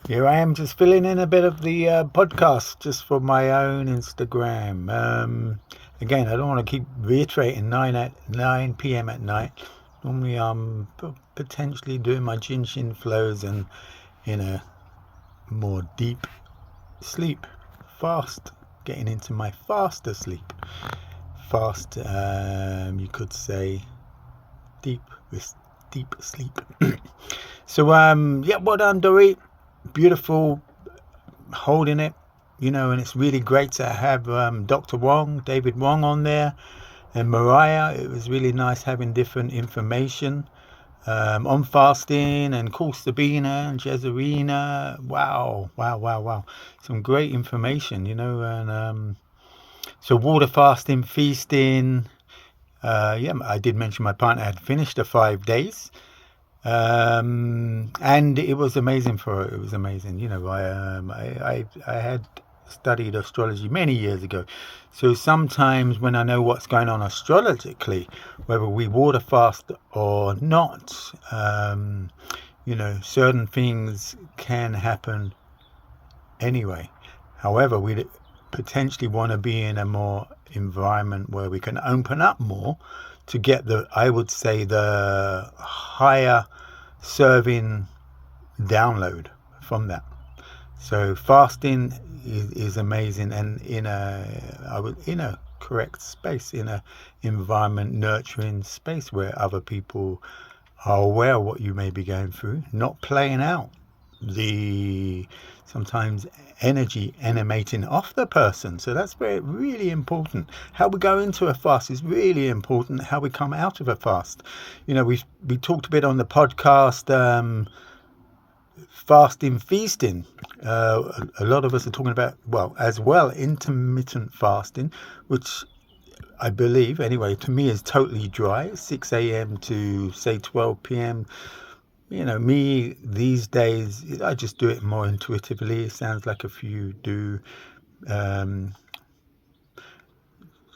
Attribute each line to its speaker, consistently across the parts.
Speaker 1: Here I am, just filling in a bit of the podcast just for my own Instagram. Again, I don't want to keep reiterating 9 p.m. at night. Normally, I'm potentially doing my Jinshin flows and in a more deep sleep, fast, getting into my faster sleep. Fast, you could say, deep deep sleep. So, yeah, well done, Dory. Beautiful, holding it, and it's really great to have Dr. David Wong on there, and Mariah. It was really nice having different information on fasting, and of course Sabina and Jezerina. Wow. Some great information, and so water fasting, feasting. Yeah, I did mention my partner had finished the 5 days. And it was amazing for her. It was amazing. I had studied astrology many years ago. So sometimes when I know what's going on astrologically, whether we water fast or not, certain things can happen anyway. However, we potentially want to be in a more environment where we can open up more to get I would say, the higher serving download from that. So fasting is amazing, and in a correct space, in a environment, nurturing space where other people are aware of what you may be going through, not playing out the sometimes energy emanating off the person. So that's really important. How we go into a fast is really important. How we come out of a fast. We talked a bit on the podcast, fasting, feasting. A lot of us are talking about, as well, intermittent fasting, which I believe, anyway, to me is totally dry, 6 a.m. to say 12 p.m. Me these days, I just do it more intuitively. It sounds like a few do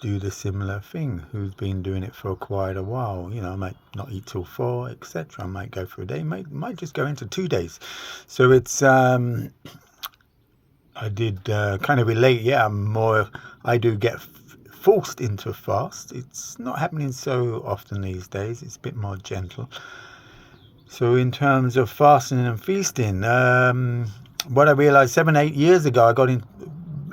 Speaker 1: the similar thing, who's been doing it for quite a while. I might not eat till 4, etc. I might go for a day, might just go into 2 days. So it's I did kind of relate. Yeah, I do get forced into a fast. It's not happening so often these days. It's a bit more gentle. So in terms of fasting and feasting, what I realized 7-8 years ago, I got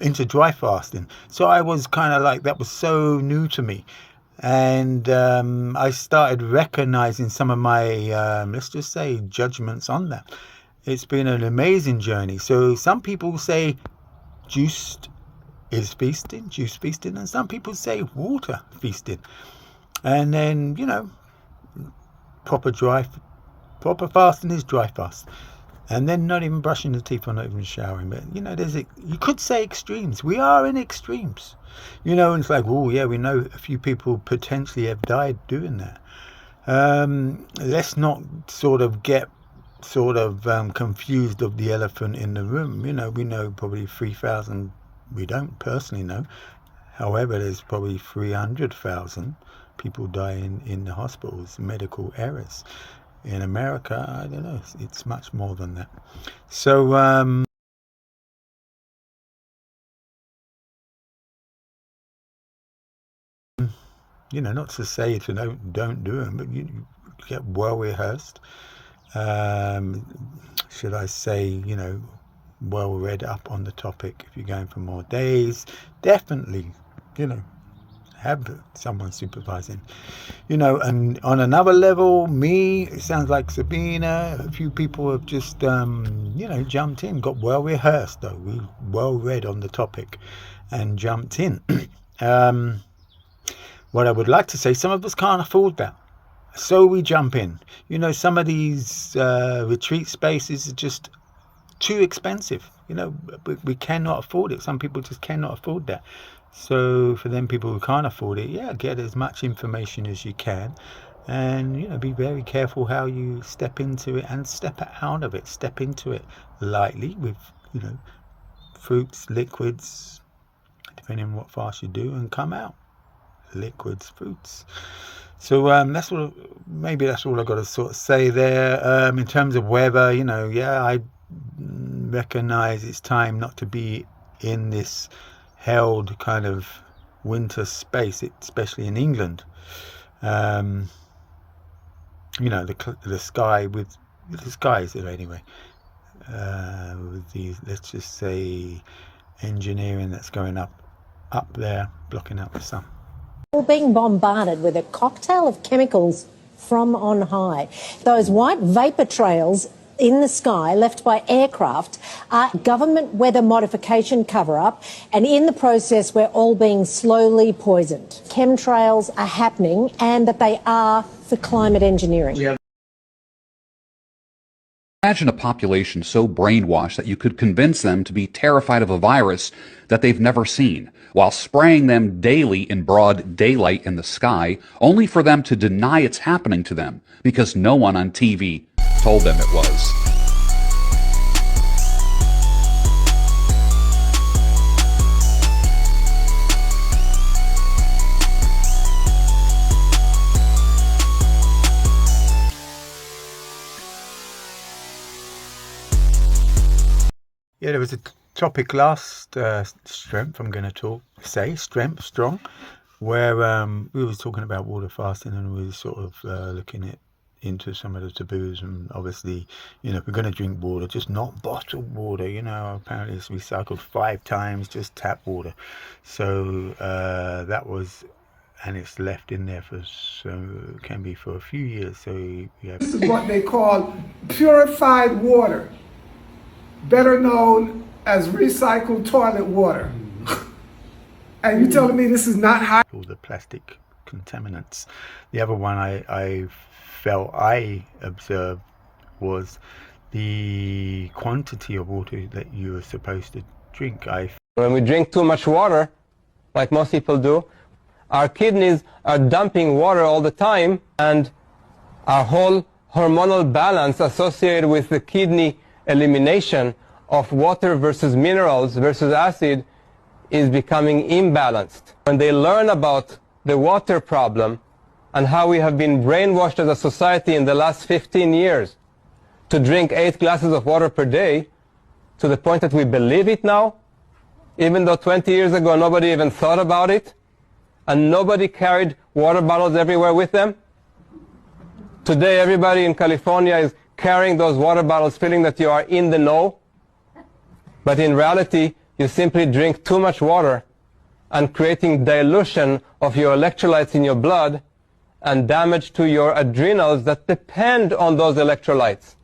Speaker 1: into dry fasting. So I was kind of like, that was so new to me. And I started recognizing some of my, let's just say, judgments on that. It's been an amazing journey. So some people say juice feasting, and some people say water feasting. And then, proper fasting is dry fast. And then not even brushing the teeth or not even showering. But, you could say extremes. We are in extremes. And it's like, oh, yeah, we know a few people potentially have died doing that. Let's not sort of get confused of the elephant in the room. We know probably 3,000. We don't personally know. However, there's probably 300,000 people dying in the hospitals, medical errors. In America, I don't know, it's much more than that. So, not to say to don't do them, but you get well rehearsed. Should I say, well read up on the topic. If you're going for more days, definitely, have someone supervising. And on another level, it sounds like Sabina, a few people have just jumped in, got well rehearsed though, we well read on the topic and jumped in. What I would like to say, some of us can't afford that, so we jump in. Some of these retreat spaces are just too expensive. We cannot afford it. Some people just cannot afford that. So for them people who can't afford it, get as much information as you can, and be very careful how you step into it and step out of it. Step into it lightly with fruits, liquids, depending on what fast you do, and come out liquids, fruits. So that's all I got to sort of say there. In terms of weather, I recognize it's time not to be in this held kind of winter space, especially in England. The sky with the skies there anyway, with these, let's just say, engineering that's going up there, blocking out the sun.
Speaker 2: We're being bombarded with a cocktail of chemicals from on high. Those white vapour trails in the sky left by aircraft are government weather modification cover-up, and in the process we're all being slowly poisoned. Chemtrails are happening, and that they are for climate engineering.
Speaker 3: Imagine a population so brainwashed that you could convince them to be terrified of a virus that they've never seen, while spraying them daily in broad daylight in the sky, only for them to deny it's happening to them because no one on TV told them it was.
Speaker 1: Yeah, there was a topic last strength, I'm going to strength, strong, where we was talking about water fasting, and we were sort of looking into some of the taboos. And obviously, if we're going to drink water, just not bottled water. Apparently it's recycled 5 times, just tap water. So that was, and it's left in there can be for a few years. So
Speaker 4: this is what they call purified water, better known as recycled toilet water. And you telling me this is not high?
Speaker 1: All the plastic contaminants. The other one I observed was the quantity of water that you are supposed to drink.
Speaker 5: When we drink too much water, like most people do, our kidneys are dumping water all the time, and our whole hormonal balance associated with the kidney elimination of water versus minerals versus acid is becoming imbalanced. When they learn about the water problem and how we have been brainwashed as a society in the last 15 years to drink 8 glasses of water per day, to the point that we believe it now, even though 20 years ago nobody even thought about it, and nobody carried water bottles everywhere with them. Today everybody in California is carrying those water bottles, feeling that you are in the know. But in reality, you simply drink too much water and creating dilution of your electrolytes in your blood and damage to your adrenals that depend on those electrolytes.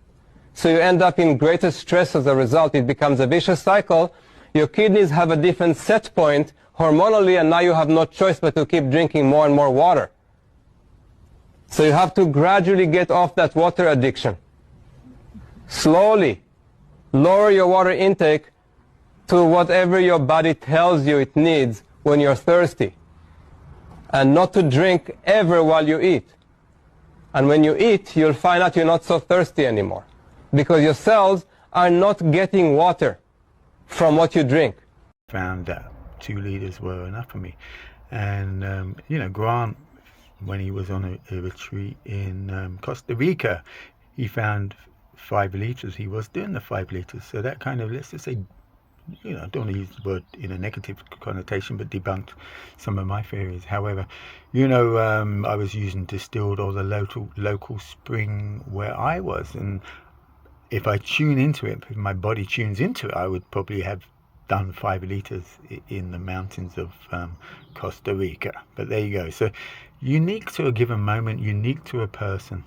Speaker 5: So you end up in greater stress as a result. It becomes a vicious cycle. Your kidneys have a different set point hormonally, and now you have no choice but to keep drinking more and more water. So you have to gradually get off that water addiction. Slowly lower your water intake to whatever your body tells you it needs when you're thirsty, and not to drink ever while you eat. And when you eat, you'll find out you're not so thirsty anymore, because your cells are not getting water from what you drink.
Speaker 1: Found that 2 liters were enough for me. And Grant, when he was on a retreat in Costa Rica, he found 5 liters. He was doing the 5 liters. So that kind of, let's just say, I don't want to use the word in a negative connotation, but debunked some of my theories. However, I was using distilled or the local spring where I was, and if I tune into it, if my body tunes into it, I would probably have done 5 liters in the mountains of Costa Rica. But there you go. So unique to a given moment, unique to a person,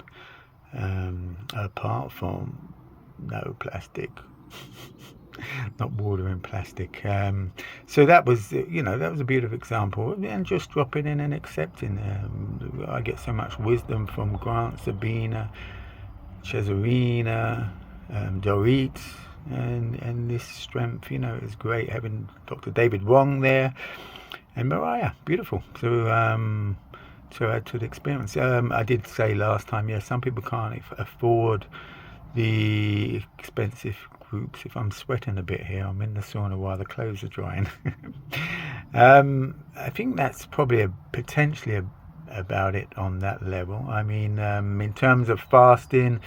Speaker 1: apart from no plastic. Not water in plastic. So that was, that was a beautiful example. And just dropping in and accepting. I get so much wisdom from Grant, Sabina, Cesarina, Dorit, and this strength. It's great having Dr. David Wong there, and Mariah. Beautiful. So to add to the experience. I did say last time, some people can't afford the expensive groups. If I'm sweating a bit here, I'm in the sauna while the clothes are drying. I think that's probably potentially about it on that level. I mean, in terms of fasting,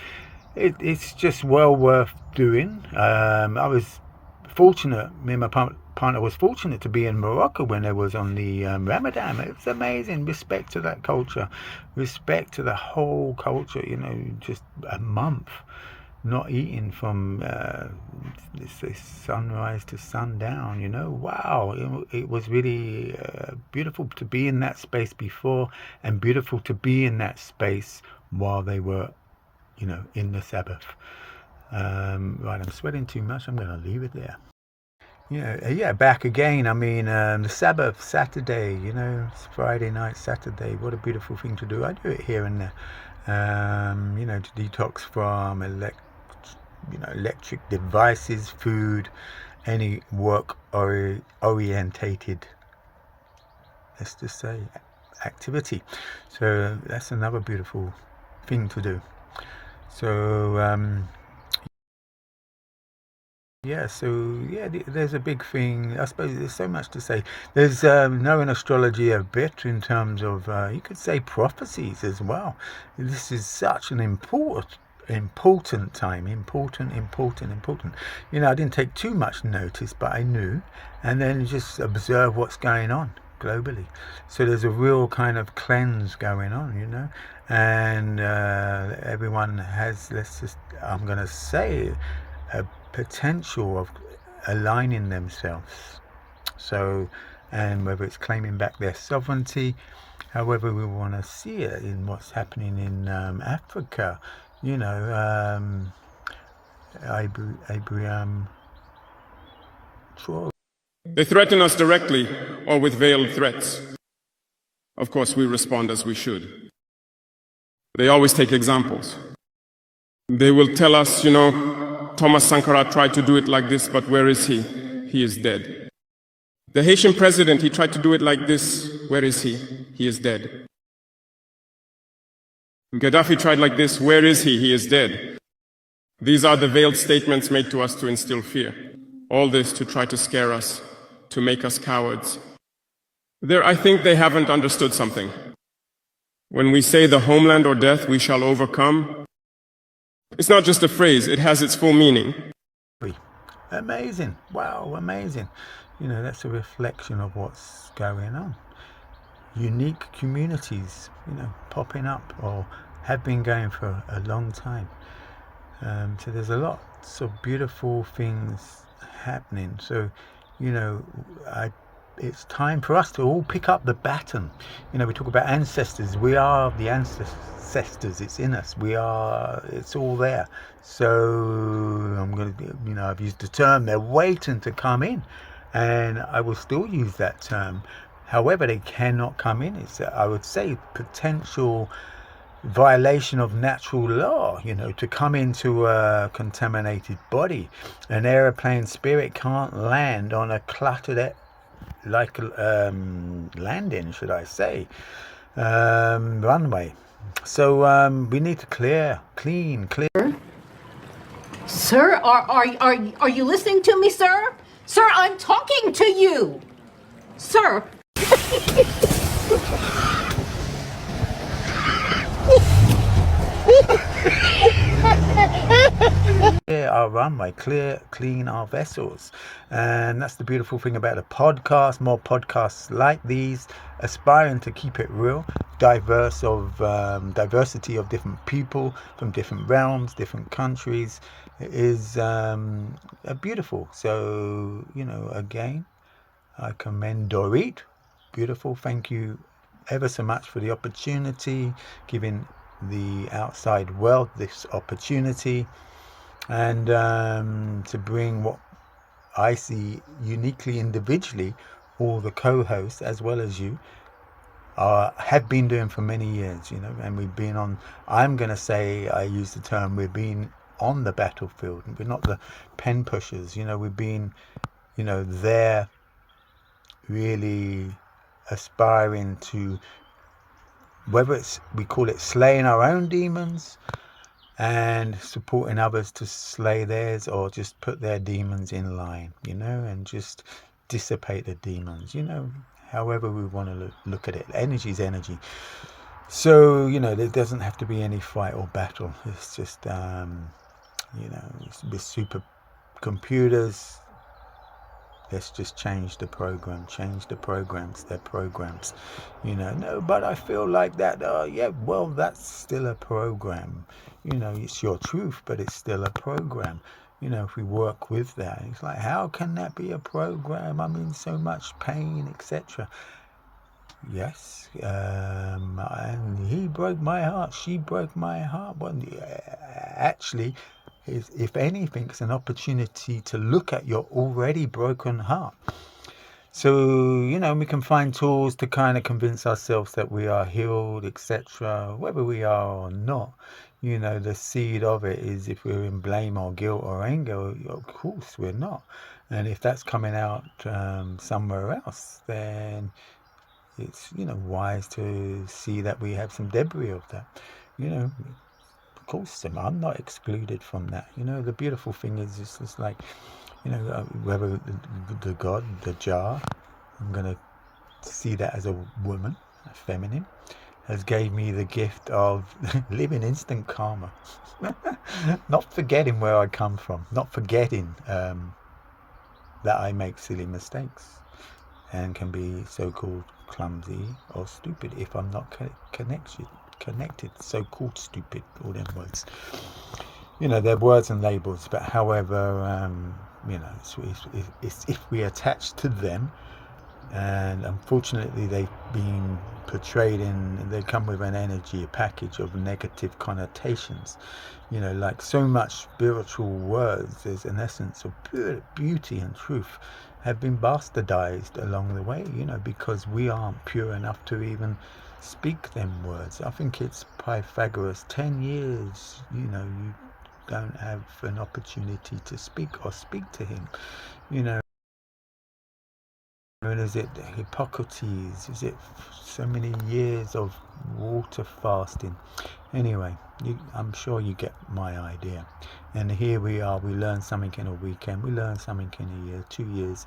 Speaker 1: it's just well worth doing. I was fortunate, me and my partner was fortunate to be in Morocco when it was on the Ramadan. It was amazing. Respect to that culture, respect to the whole culture. Just a month not eating from this sunrise to sundown. Wow, it was really beautiful to be in that space before, and beautiful to be in that space while they were in the Sabbath. Right, I'm sweating too much. I'm going to leave it there. Yeah, back again. I mean, the Sabbath, Saturday, it's Friday night, Saturday. What a beautiful thing to do. I do it here and there, to detox from electric devices, food, any work orientated, let's just say, activity. So that's another beautiful thing to do. So there's a big thing. I suppose there's so much to say. There's knowing astrology a bit in terms of you could say prophecies as well. This is such an important time. Important. I didn't take too much notice, but I knew, and then just observe what's going on globally. So there's a real kind of cleanse going on, and everyone has, I'm going to say, a potential of aligning themselves. So, and whether it's claiming back their sovereignty, however we want to see it, in what's happening in Africa, Abraham Traore.
Speaker 6: They threaten us directly or with veiled threats. Of course, we respond as we should. They always take examples. They will tell us, Thomas Sankara tried to do it like this, but where is he? He is dead. The Haitian president, he tried to do it like this. Where is he? He is dead. Gaddafi tried like this. Where is he? He is dead. These are the veiled statements made to us to instill fear. All this to try to scare us, to make us cowards. I think they haven't understood something. When we say the homeland or death, we shall overcome, it's not just a phrase, it has its full meaning.
Speaker 1: Amazing. Wow, amazing. That's a reflection of what's going on. Unique communities, popping up or have been going for a long time. So there's a lots of beautiful things happening. So, it's time for us to all pick up the baton. We talk about ancestors. We are the ancestors. It's in us. It's all there. So I'm going to, I've used the term, they're waiting to come in. And I will still use that term. However, they cannot come in. It's, I would say, potential violation of natural law, to come into a contaminated body. An aeroplane spirit can't land on a cluttered landing, should I say, runway. So we need to clean.
Speaker 7: Sir, are you listening to me, sir? Sir, I'm talking to you. Sir.
Speaker 1: Clear our runway, clean our vessels. And that's the beautiful thing about a podcast. More podcasts like these, aspiring to keep it real, diversity of different people from different realms, different countries, is beautiful. So, again, I commend Dorit. Beautiful. Thank you ever so much for the opportunity, giving the outside world this opportunity, and to bring what I see uniquely, individually, all the co-hosts as well as you have been doing for many years, and we've been on, I'm going to say, I use the term, we've been on the battlefield. We're not the pen pushers, we've been, there really aspiring to, whether it's, we call it slaying our own demons and supporting others to slay theirs, or just put their demons in line, and just dissipate the demons, however we want to look at it. Energy is energy. So, there doesn't have to be any fight or battle. It's just, with supercomputers, let's just change the program, change the programs, their programs. No, but I feel like that. Yeah, well, that's still a program. It's your truth, but it's still a program. If we work with that, it's like, how can that be a program? I'm in so much pain, etc. Yes, and he broke my heart, she broke my heart. Well, actually, if anything, it's an opportunity to look at your already broken heart. So, we can find tools to kind of convince ourselves that we are healed, etc. Whether we are or not, the seed of it is if we're in blame or guilt or anger, of course we're not. And if that's coming out somewhere else, then it's wise to see that we have some debris of that. Of course I'm not excluded from that. The beautiful thing is it's like whether the God, the jar, I'm gonna see that as a woman, a feminine, has gave me the gift of living instant karma. Not forgetting where I come from, not forgetting that I make silly mistakes and can be so-called clumsy or stupid if I'm not connected, so-called stupid, all them words. They're words and labels, but however, it's if we attach to them, and unfortunately they've been portrayed they come with an energy, a package of negative connotations. Like so much spiritual words, there's an essence of pure beauty and truth have been bastardized along the way, because we aren't pure enough to even speak them words. I think it's Pythagoras, 10 years, you don't have an opportunity to speak or speak to him, And is it Hippocrates? Is it so many years of water fasting? Anyway, I'm sure you get my idea. And here we are, we learn something in a weekend, we learn something in a year, 2 years,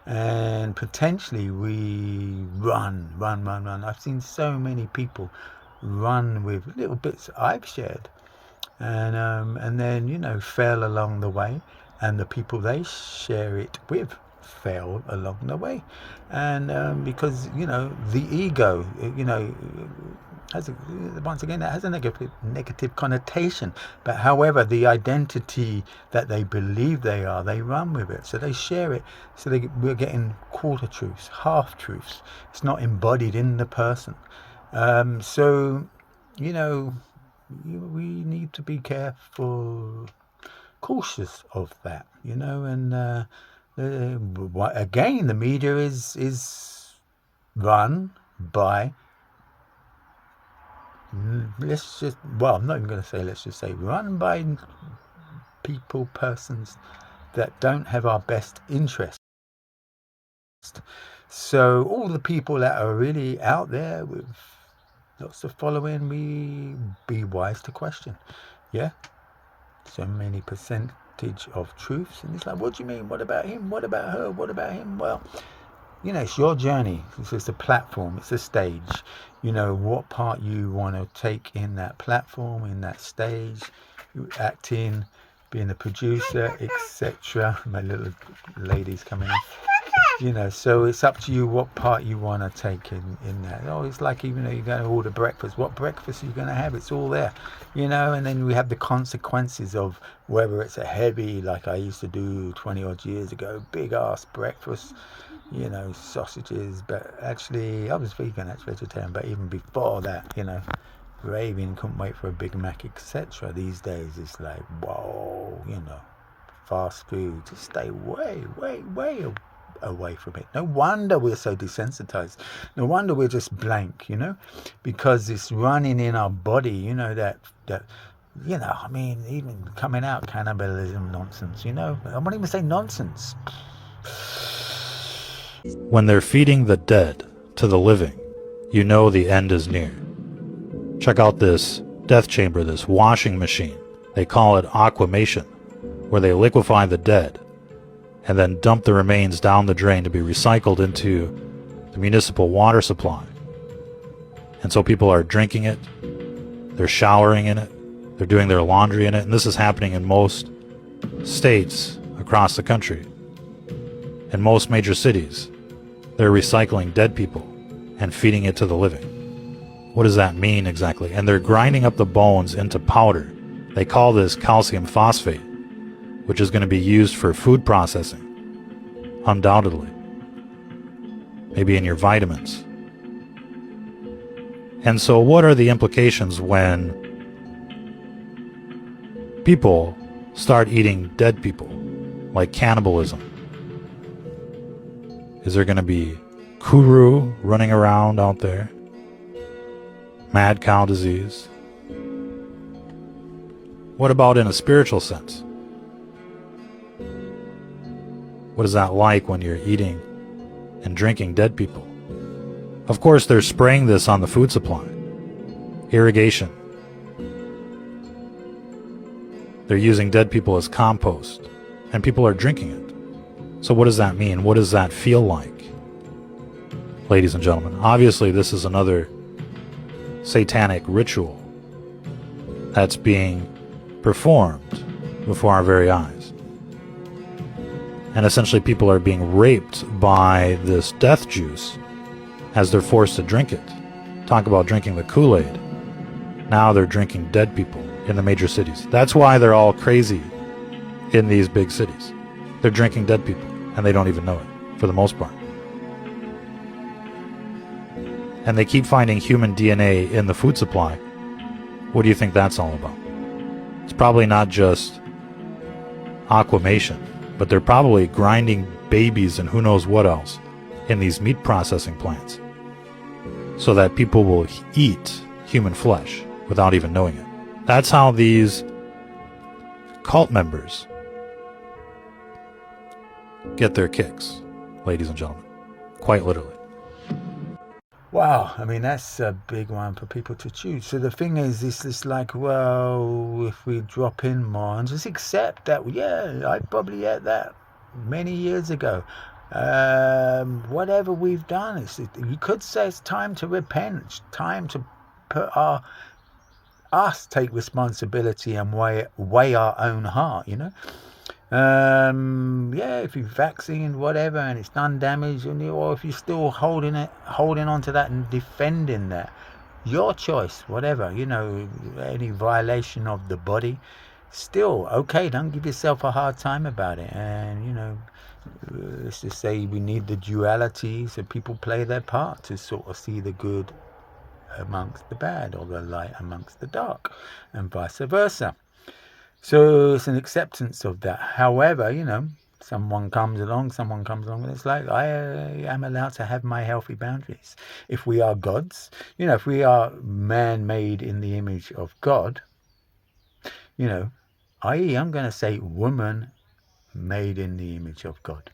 Speaker 1: and potentially we run. I've seen so many people run with little bits I've shared, and then fail along the way, and the people they share it with fail along the way, and because the ego has once again that has a negative connotation, but however the identity that they believe they are, they run with it, so they share it, so we're getting quarter truths, half truths. It's not embodied in the person. So we need to be careful, cautious of that, and again, the media is run by, I'm not even going to say, let's just say run by persons that don't have our best interest. So all the people that are really out there with lots of following, we be wise to question. Yeah, so many percentage of truths, and it's like, what do you mean? What about him? What about her? What about him? Well, it's your journey. It's a platform. It's a stage. What part you want to take in that platform, in that stage, acting, being a producer, etc. My little lady's coming in. So it's up to you what part you want to take in that. It's like, even though you're going to order breakfast, what breakfast are you going to have? It's all there, and then we have the consequences of whether it's a heavy, like I used to do 20 odd years ago, big ass breakfast, sausages, but actually I was vegan, vegetarian, but even before that, raving, couldn't wait for a Big Mac, etc. These days it's like, whoa, fast food, just stay way away from it. No wonder we're so desensitized. No wonder we're just blank, because it's running in our body, that even coming out cannibalism nonsense, I won't even say nonsense.
Speaker 8: When they're feeding the dead to the living, the end is near. Check out this death chamber, this washing machine. They call it aquamation, where they liquefy the dead and then dump the remains down the drain to be recycled into the municipal water supply. And so people are drinking it, they're showering in it, they're doing their laundry in it, and this is happening in most states across the country. In most major cities, they're recycling dead people and feeding it to the living. What does that mean exactly? And they're grinding up the bones into powder. They call this calcium phosphate, which is going to be used for food processing, undoubtedly. Maybe in your vitamins. And so what are the implications when people start eating dead people, like cannibalism? Is there going to be kuru running around out there? Mad cow disease? What about in a spiritual sense? What is that like when you're eating and drinking dead people? Of course, they're spraying this on the food supply. Irrigation. They're using dead people as compost, and people are drinking it. So what does that mean? What does that feel like? Ladies and gentlemen, obviously this is another satanic ritual that's being performed before our very eyes. And essentially people are being raped by this death juice as they're forced to drink it. Talk about drinking the Kool-Aid. Now they're drinking dead people in the major cities. That's why they're all crazy in these big cities. They're drinking dead people, and they don't even know it, for the most part. And they keep finding human DNA in the food supply. What do you think that's all about? It's probably not just aquamation, but they're probably grinding babies and who knows what else in these meat processing plants so that people will eat human flesh without even knowing it. That's how these cult members get their kicks, ladies and gentlemen. Quite literally.
Speaker 1: Wow, I mean, that's a big one for people to choose. So the thing is, it's like, well, if we drop in more and just accept that, yeah, I probably ate that many years ago. Whatever we've done, you could say it's time to repent. It's time to put us take responsibility and weigh our own heart, you know. Yeah, if you vaccine whatever and it's done damage, or if you're still holding on to that and defending that, your choice, whatever, you know, any violation of the body, still okay. Don't give yourself a hard time about it. And you know, let's just say we need the duality, so people play their part to sort of see the good amongst the bad, or the light amongst the dark, and vice versa. So it's an acceptance of that. However, you know, someone comes along, and it's like, I am allowed to have my healthy boundaries. If we are gods, you know, if we are man made in the image of God, you know, i.e. I'm going to say woman made in the image of God.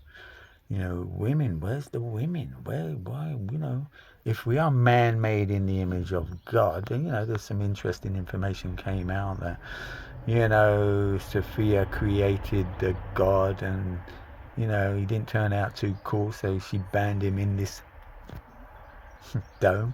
Speaker 1: You know, women, where's the women? Why, you know, if we are man made in the image of God, then, you know, there's some interesting information came out that, you know, Sophia created the God, and, you know, he didn't turn out too cool, so she banned him in this dome.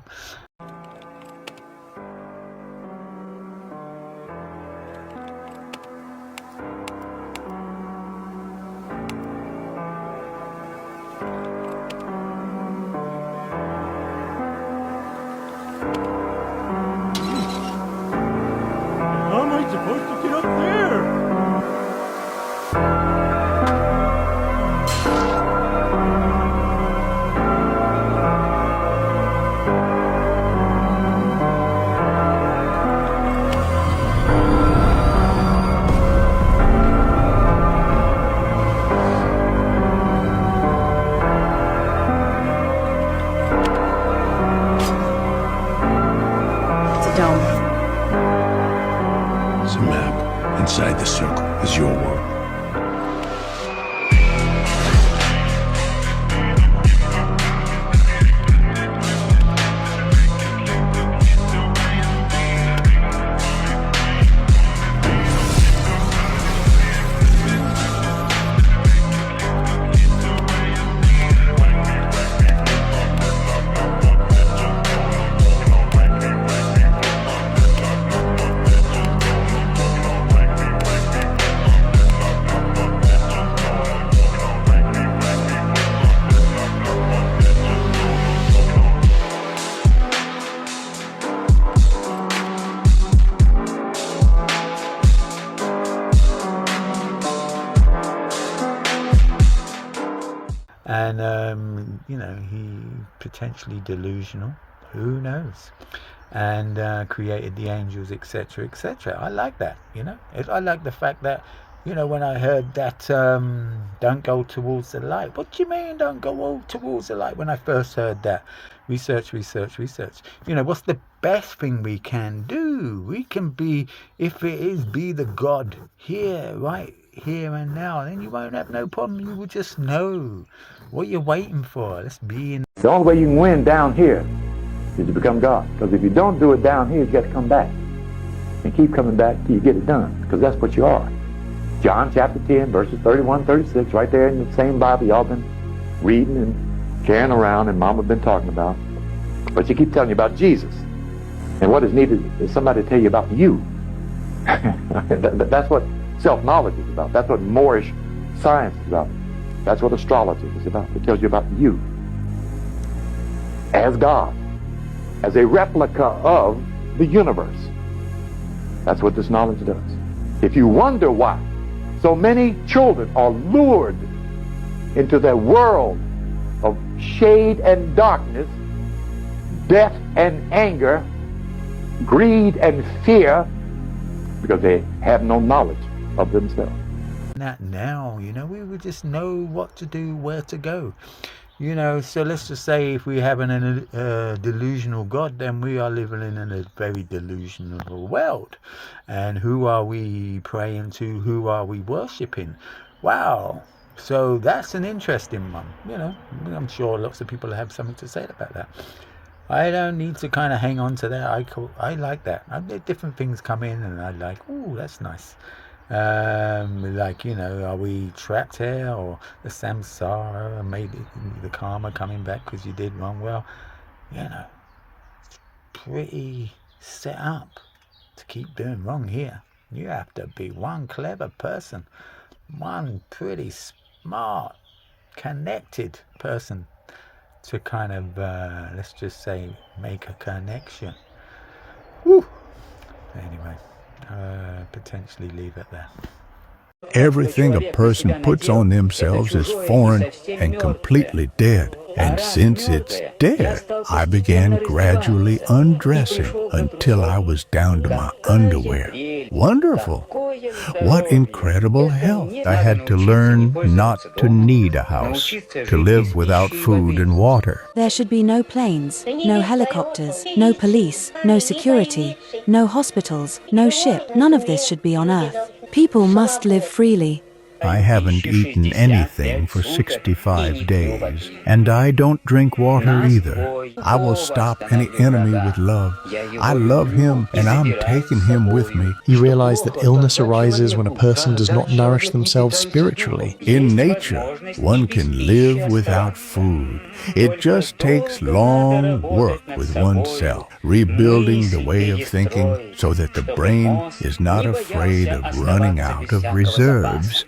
Speaker 9: How am I supposed to get up there?
Speaker 1: And, you know, he potentially delusional, who knows, and created the angels, etc., etc. I like that, you know. I like the fact that, you know, when I heard that, don't go towards the light. What do you mean, don't go towards the light? When I first heard that, research. You know, what's the best thing we can do? We can be, if it is, be the God here, right here and now. Then you won't have no problem. You will just know what you're waiting for. Let's be in.
Speaker 10: The only way you can win down here is to become God. Because if you don't do it down here, you got to come back. And keep coming back till you get it done. Because that's what you are. John chapter 10, verses 31, 36, right there in the same Bible y'all been reading and carrying around and Mama been talking about. But you keep telling you about Jesus. And what is needed is somebody to tell you about you. That's what self-knowledge is about. That's what Moorish science is about. That's what astrology is about. It tells you about you as God, as a replica of the universe. That's what this knowledge does. If you wonder why so many children are lured into that world of shade and darkness, death and anger, greed and fear, because they have no knowledge of themselves.
Speaker 1: That now, you know, we would just know what to do, where to go. You know, so let's just say if we have a delusional God, then we are living in a very delusional world. And who are we praying to? Who are we worshipping? Wow. So that's an interesting one. You know, I'm sure lots of people have something to say about that. I don't need to kind of hang on to that. I like that. Different things come in and I like, ooh, that's nice. Like, you know, are we trapped here, or the samsara, maybe the karma coming back because you did wrong? Well, you know, it's pretty set up to keep doing wrong here. You have to be one clever person, one pretty smart, connected person to kind of, let's just say, make a connection. Woo! Anyway. Potentially leave it there.
Speaker 11: Everything a person puts on themselves is foreign and completely dead. And since it's dead, I began gradually undressing until I was down to my underwear. Wonderful! What incredible health! I had to learn not to need a house, to live without food and water.
Speaker 12: There should be no planes, no helicopters, no police, no security, no hospitals, no ship. None of this should be on Earth. People must live freely.
Speaker 11: I haven't eaten anything for 65 days, and I don't drink water either. I will stop any enemy with love. I love him, and I'm taking him with me.
Speaker 13: You realize that illness arises when a person does not nourish themselves spiritually.
Speaker 11: In nature, one can live without food. It just takes long work with oneself, rebuilding the way of thinking so that the brain is not afraid of running out of reserves.